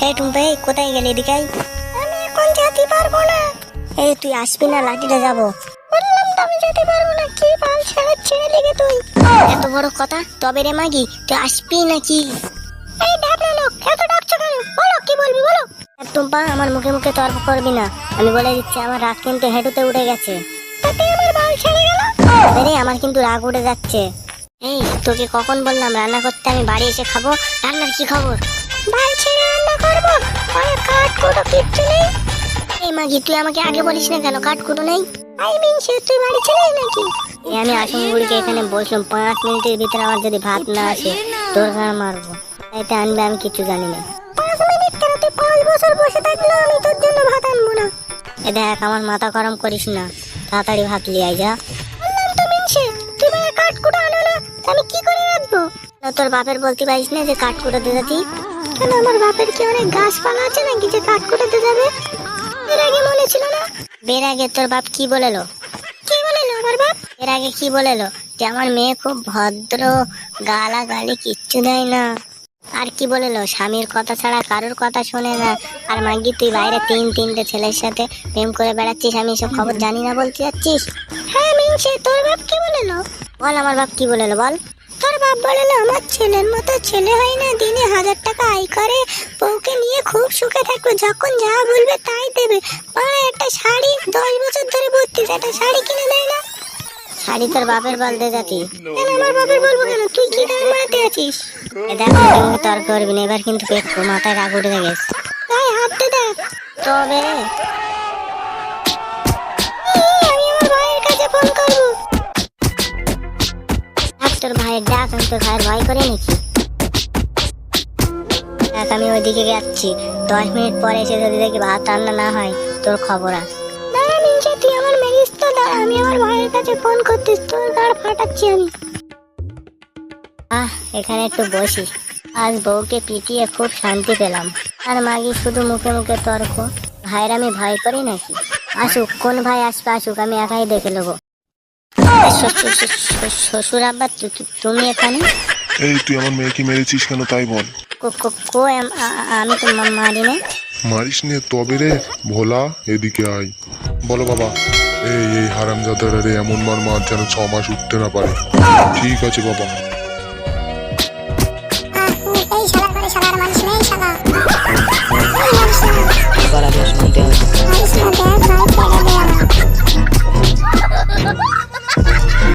এই টুম্পা, কোথায় গেলি? এদিকে আয়। আমি এখন যেতে পারবো না। এই তুই আসবি না, লাঠিটা যাবো। বললাম তো আমি যেতে পারবো না। কি বাল ছেড়ে লেগে তুই এত বড় কথা? তবে রে মাগি, তুই আসবি নাকি? এই ডাকলে লোক, এত ডাকছো কেন? বলো কি বলবি, বলো। টুম্পা, আমার মুখে মুখে তর্ক করবি না। আমি বলে দিচ্ছি, আমার রাগ কিন্তু হেঁটুতে উঠে গেছে। তাতে আমার বাল ছেড়ে গেল। রে, আমার কিন্তু রাগ উঠে যাচ্ছে। এই তোকে কখন বললাম রান্না করতে? আমি বাড়ি এসে খাবো। রান্নার কি খবর? বাল ছেড়ে রান্না করবো? কাঠ কুটো কিচ্ছু নেই। এই মাগি, তুই আমাকে আগে বলিস না কেন কাঠ কুটো নেই? তুই বাড়ি ছেড়ে নাকি? আমি আসম বুড়িকে এখানে বসলাম, 5 মিনিটের ভিতরে আমার যদি ভাত না আসে তোর গাড় মারবো। এতে আনবে আমি কিছু জানি না। 5 মিনিট কেন? তুই 5 বছর বসে থাকলেও আমি তোর জন্য ভাত আনবো না। এ দেখ, আমার মাথা গরম করিস না, তাড়াতাড়ি ভাত লিয়ে আয় যা। বললাম তো মিনসে, তুই মানে কাঠ কুটো আনো না, আমি কি করে রাখবো? তোর বাপের বলতে পারিস না যে কাঠ কুটোতে যাতি? কেন, আমার বাপের কি অনেক গাছপালা আছে নাকি যে কাঠ কুটোতে যাবে? এর আগে মনে ছিল না? এর আগে তোর বাপ কি বলেলো? কি বলেলো আমার বাপ? এর আগে কি বলেলো? যে আমার মেয়ে খুব ভদ্র, গালাগালি কিচ্ছু দেয় না। আর কি বলেলো? স্বামীর কথা ছাড়া কারোর কথা শোনে না। আর মাগি, তুই বাইরে 3-3টে ছেলের সাথে প্রেম করে বেড়াচ্ছিস, আমি এসব খবর জানি না বলতে যাচ্ছিস? হ্যাঁ মিনসে, তোর বাপ কি বলেলো? বল, আমার বাপ কি বলেলো বল। তোর বাপ বলেলো আমার ছেলের মতো ছেলে হয় না, দিনে 1000 টাকা আয় করে, বউকে নিয়ে খুব সুখে থাকবে, যখন যা বলবে তাই দেবে। মানে একটা শাড়ি 10 বছর ধরে পরতিস, একটা শাড়ি কিনে দেয় না? শাড়ি তোর বাপের বলতে যাচ্ছি? কেন আমার বাপের বলবো কেন? তুই কি গান মারাতে আছিস? দেখো, তুমি তর্ক করবি না, এবার কিন্তু পেট্রো মাথায় রাগ উঠে গেছে। তাই হাঁটতে দেখ তবে। আমি আমার ভাইয়ের কাছে ফোন করবো। তোর ভাইয়ের ডাক, আমি তোর ভাইয়ের ভয় করে নাকি? দেখ, আমি ওইদিকে যাচ্ছি, 10 মিনিট পরে এসে যদি দেখি ভাত রান্না না হয় তোর খবর আছে। দাঁড়া মিনসে, তুই আমার মেরিস তো, দাঁড়া, আমি আমার ভাইয়ের কাছে ফোন করতিস, তোর গাড় ফাটাচ্ছি আমি। এখানে একটু বসি। আজ বউকে পিটিয়ে খুব শান্তি পেলাম। আর মাগি শুধু মুখে মুখে তর্ক। ভাইয়ের আমি ভয় করি নাকি? আসুক, কোন ভাই আসবে আসুক, আমি একাই দেখে নেবো। শ্বশুর আব্বা, তুমি এখানে? এই তুই আমার মেয়েকে মেরেছিস কেন তাই বল। আমি তো মারি না। মারিস নে তবে রে ভোলা, এদিকে আয়। বলো বাবা। এই হারামজাদারা রে এমন মার যেন 6 মাস উঠতে না পারে। ঠিক আছে বাবা। এই শালা করে শালার মানুষ নেই শালা। শুনতে হবে। মানুষ না দেখ ভাই পেড়ে দে আমার।